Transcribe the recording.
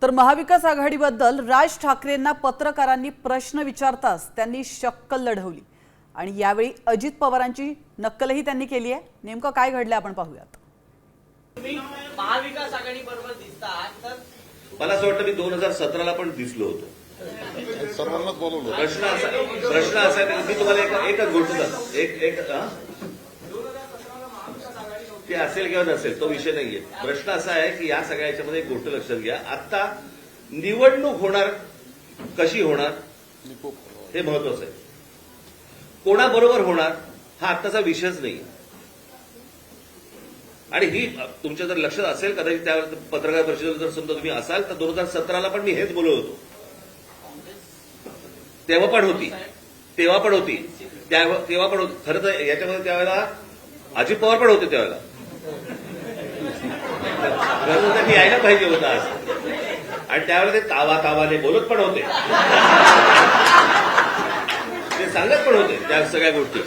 तर महाविकास आघाडीबद्दल राज ठाकरेंना पत्रकारांनी प्रश्न विचारताच त्यांनी शक्कल लढवली आणि यावेळी अजित पवारांची नक्कलही त्यांनी केली आहे। नेमकं काय घडलं आपण पाहूयात। तुम्ही महाविकास आघाडी बरोबर दिसतात तर मला असं वाटतं मी 2017ला पण दिसलो होतो। सर्वांनाच बोलवलं। प्रश्न असा आहे मी तुम्हाला एकच गोष्ट सांगतो। एक ते असेल किंवा नसेल तो विषय नाहीये। प्रश्न असा आहे की या सगळ्या याच्यामध्ये एक गोष्ट लक्षात घ्या, आता निवडणूक होणार कशी होणार हे महत्वाचं आहे। कोणाबरोबर होणार हा आत्ताचा विषयच नाही। आणि ही तुमच्या जर लक्षात असेल कदाचित त्यावर पत्रकार परिषदेत जर समजा तुम्ही असाल तर 2017ला पण मी हेच बोलत होतो। तेव्हा पण होती तेव्हा पण होती। खरं तर याच्यामध्ये त्यावेळेला अजित पवार पण होते त्यावेळेला। त्यांनी यायला पाहिजे होतं आज, आणि त्यावेळेला ते तावाने बोलत पण होते, ते सांगत पण होते त्या सगळ्या गोष्टी।